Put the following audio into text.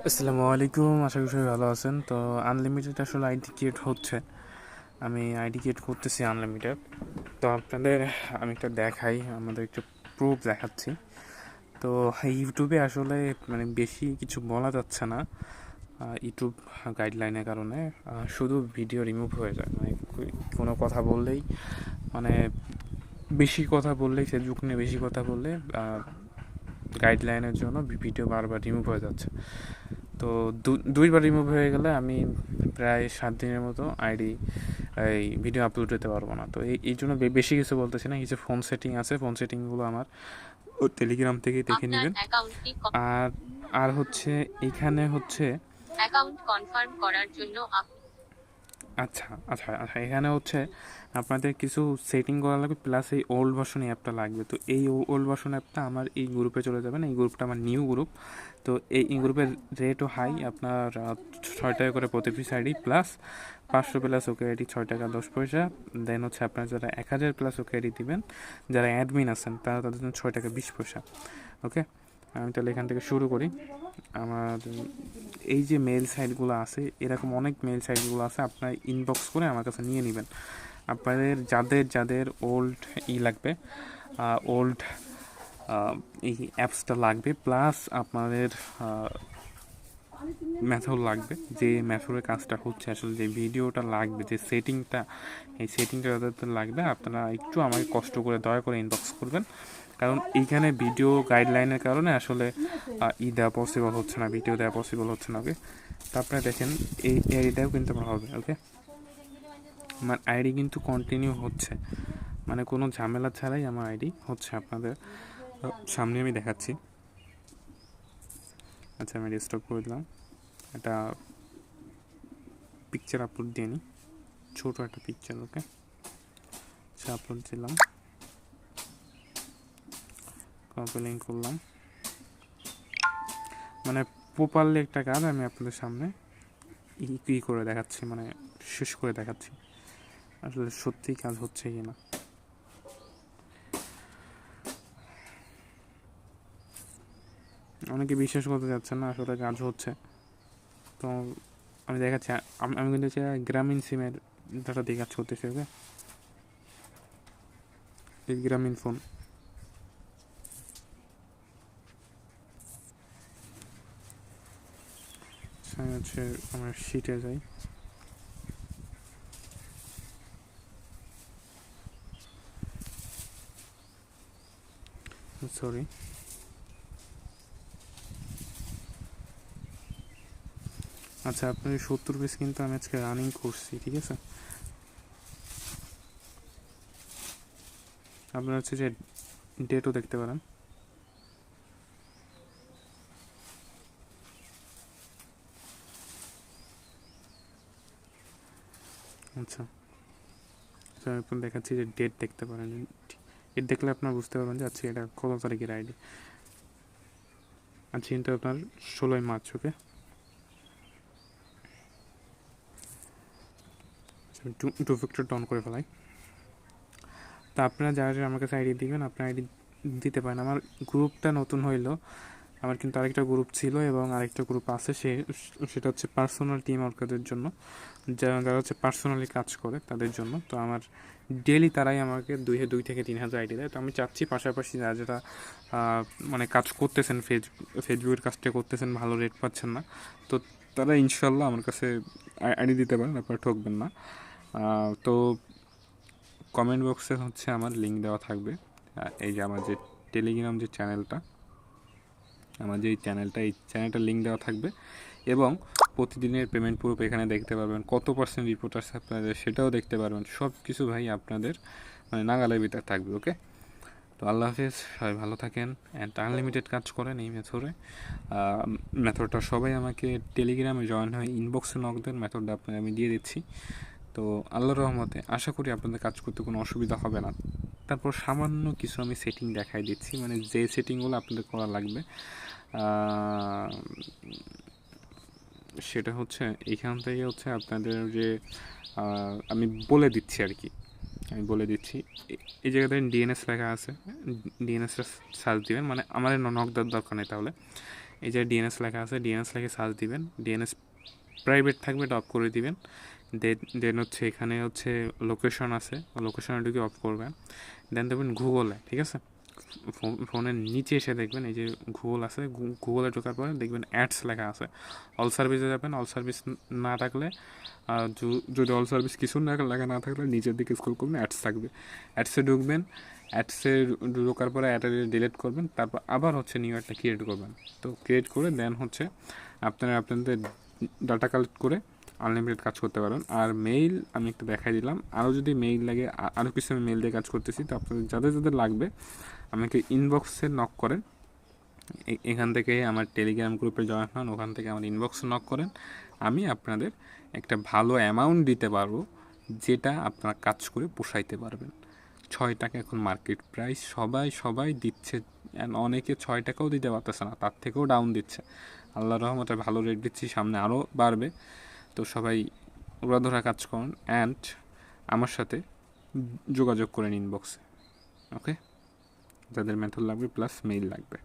আসসালামু আলাইকুম, আশা করি সবাই ভালো আছেন। তো আনলিমিটেড আসলে আইডি ক্রিয়েট হচ্ছে, আমি আইডি ক্রিয়েট করতেছি আনলিমিটেড। তো আপনাদের আমি একটা দেখাই, আমাদের একটা প্রুফ দেখাচ্ছি। তো ইউটিউবে আসলে মানে বেশি কিছু বলা যাচ্ছে না, ইউটিউব গাইডলাইনের কারণে শুধু ভিডিও রিমুভ হয়ে যায়। মানে কোনো কথা বললেই, মানে বেশি কথা বললেই, ফেসবুক নিয়ে বেশি কথা বললে গাইডলাইনের জন্য ভিডিও বারবার রিমুভ হয়ে যাচ্ছে। তো দুইবার রিমুভ হয়ে গেলে আমি প্রায় 7 দিনের মতো এই ভিডিও আপলোড দিতে পারবো না। তো এই জন্য বেশি কিছু বলতেছি না। কিছু ফোন সেটিং আছে, ফোন সেটিংগুলো আমার ও টেলিগ্রাম থেকে দেখে আপনার নেবেন। অ্যাকাউন্টটি আর আর হচ্ছে এইখানে হচ্ছে অ্যাকাউন্ট কনফার্ম করার জন্য আচ্ছা আচ্ছা আচ্ছা, এখানে হচ্ছে আপনাদের কিছু সেটিং করা লাগবে, প্লাস এই ওল্ড ভার্সন অ্যাপটা লাগবে। তো এই ওল্ড ভার্সন অ্যাপটা আমার এই গ্রুপে চলে যাবেন। এই গ্রুপটা আমার নিউ গ্রুপ। তো এই গ্রুপের রেটও হাই, আপনার 6 টাকা করে প্রতি পিস আইডি, প্লাস 500 প্লাস ওকে আইডি 6 টাকা 10 পয়সা। দেন হচ্ছে আপনার যারা 1000 প্লাস ওকে আইডি দিবেন, যারা অ্যাডমিন আছেন তারা তাদের জন্য 6 টাকা 20 পয়সা। ওকে, আমি তাহলে এখান থেকে শুরু করি। আমার এই যে মেল সাইটগুলো আছে, এরকম অনেক মেল সাইটগুলো আছে, আপনার ইনবক্স করে আমার কাছে নিয়ে নেবেন। আপনাদের যাদের যাদের ওল্ড লাগবে, ওল্ড এই অ্যাপসটা লাগবে, প্লাস আপনাদের মেথড লাগবে, যে মেথডের কাজটা হচ্ছে আসলে, যে ভিডিওটা লাগবে, যে সেটিংটা, এই সেটিংটা যাদের লাগবে আপনারা একটু আমাকে কষ্ট করে দয়া করে ইনবক্স করবেন। কারণ এইখানে ভিডিও গাইডলাইনের কারণে আসলে দেওয়া পসিবল হচ্ছে না, ভিডিও দেওয়া পসিবল হচ্ছে না। ওকে, তারপরে দেখেন এই আইডিটাও কিন্তু আমার হবে। ওকে, আমার আইডি কিন্তু কন্টিনিউ হচ্ছে, মানে কোনো ঝামেলা ছাড়াই আমার আইডি হচ্ছে। আপনাদের সামনে আমি দেখাচ্ছি। আচ্ছা, আমি রেস্টপ করে দিলাম। একটা পিকচার আপলোড দিয়ে নিই, ছোটো একটা পিকচার। ওকে, আচ্ছা, আপলোড দিলাম, কপি লিঙ্ক করলাম। মানে প্রপারলি একটা কাজ আমি আপনাদের সামনে ই করে দেখাচ্ছি, মানে শেষ করে দেখাচ্ছি আসলে সত্যিই কাজ হচ্ছে কি না। অনেকে বিশ্বাস করতে যাচ্ছে না, আসলে কাজ হচ্ছে। তো আমি দেখাচ্ছি, আমি কিন্তু গ্রামীণ সিমের ডাটা দিয়ে কাজ করতেছি। ওকে, এই গ্রামীণ ফোন হচ্ছে, আমার শিটে যাই। সরি, আচ্ছা, আপনার 70 পিস কিন্তু আমি আজকে রানিং করছি, ঠিক আছে। আপনার হচ্ছে যে ডেটও দেখতে পারেন। আচ্ছা, এখন দেখাচ্ছি যে ডেট দেখতে পারেন। ডেট দেখলে আপনার বুঝতে পারবেন যে আচ্ছা এটা কত তারিখের আইডি। আচ্ছা, কিন্তু আপনার 16ই মার্চ। ওকে, টু ফ্যাক্টর অন করে ফেলাই। তা আপনারা যারা যারা আমার কাছে আইডি দিবেন, আপনার আইডি দিতে পারেন। আমার গ্রুপটা নতুন হইলো, আমার কিন্তু আরেকটা গ্রুপ ছিল এবং আরেকটা গ্রুপ আছে, সেটা হচ্ছে পার্সোনাল টিম ওয়ার্কারদের জন্য, যারা যারা হচ্ছে পার্সোনালি কাজ করে তাদের জন্য। তো আমার ডেলি তারাই আমাকে 2 থেকে 3 হাজার আইডি দেয়। তো আমি চাচ্ছি পাশাপাশি যারা যারা মানে কাজ করতেছেন, ফেসবুকের কাজটা করতেছেন, ভালো রেট পাচ্ছেন না, তো তারা ইনশাল্লাহ আমার কাছে আইডি দিতে পারেন, আপনারা ঠকবেন না। তো কমেন্ট বক্সে হচ্ছে আমার লিঙ্ক দেওয়া থাকবে। এই যে আমার যে টেলিগ্রাম যে চ্যানেলটা, আমার যে এই চ্যানেলটার লিঙ্ক দেওয়া থাকবে, এবং প্রতিদিনের পেমেন্ট প্রুফ এখানে দেখতে পারবেন, কত পার্সেন্ট রিপোর্ট আছে আপনাদের সেটাও দেখতে পারবেন। সব কিছু ভাই আপনাদের মানে নাগালের ভিতরে থাকবে। ওকে, তো আল্লাহ হাফেজ, সবাই ভালো থাকেন অ্যান্ড আনলিমিটেড কাজ করেন এই মেথডটা সবাই আমাকে টেলিগ্রামে জয়েন হয়ে ইনবক্সে নক দেন, মেথডটা আপনাকে আমি দিয়ে দিচ্ছি। তো আল্লাহর রহমতে আশা করি আপনাদের কাজ করতে কোনো অসুবিধা হবে না। তারপর সামান্য কিছু আমি সেটিং দেখাই দিচ্ছি, মানে যে সেটিংগুলো আপনাদের করা লাগবে সেটা হচ্ছে এখান থেকে হচ্ছে আপনাদের যে আমি বলে দিচ্ছি আর কি, আমি বলে দিচ্ছি। এই জায়গাতে ডিএনএস লেখা আছে, ডিএনএসটা সার্চ দিবেন, মানে আমার নক দেওয়ার দরকার নেই। তাহলে এই যে ডিএনএস লেখা আছে, ডিএনএস লেখে সার্চ দিবেন, ডিএনএস প্রাইভেট থাকবে এটা অফ করে দিবেন। দেন হচ্ছে এখানে হচ্ছে লোকেশন আছে, লোকেশনে ঢুকে অফ করবেন। দেন দেবেন গুগলে, ঠিক আছে? ফোনের নিচে এসে দেখবেন এই যে গুগল আছে, গুগলে ঢোকার পরে দেখবেন অ্যাডস লেখা আছে। অল সার্ভিসে যাবেন, অল সার্ভিস না থাকলে যদি অল সার্ভিস কিছু লেখা না থাকলে নিচের দিকে স্ক্রল করবেন, অ্যাডস থাকবে, অ্যাডসে ঢুকবেন। অ্যাডসে ঢোকার পরে অ্যাডটা ডিলিট করবেন, তারপর আবার হচ্ছে নিউ একটা ক্রিয়েট করবেন। তো ক্রিয়েট করে দেন হচ্ছে আপনাদের ডাটা কালেক্ট করে আনলিমিটেড কাজ করতে পারেন। আর মেইল আমি একটু দেখাই দিলাম, আরও যদি মেইল লাগে, আরও কিছু আমি মেইল দিয়ে কাজ করতেছি। তো আপনাদের যাদের লাগবে আমাকে ইনবক্সে নক করেন, এখান থেকে আমার টেলিগ্রাম গ্রুপে জয়েন হন, ওখান থেকে আমার ইনবক্সে নক করেন। আমি আপনাদের একটা ভালো অ্যামাউন্ট দিতে পারবো, যেটা আপনারা কাজ করে পোষাইতে পারবেন। 6 টাকা এখন মার্কেট প্রাইস, সবাই দিচ্ছে, অনেকে 6 টাকাও দিতে পারতেছে না, তার থেকেও ডাউন দিচ্ছে। আল্লাহর রহমতে ভালো রেট দিচ্ছি, সামনে আরও বাড়বে। তো সবাই উড়াধরা কাজ করুন অ্যান্ড আমার সাথে যোগাযোগ করেন ইনবক্সে। ওকে, যাদের মেথড লাগবে প্লাস মেইল লাগবে।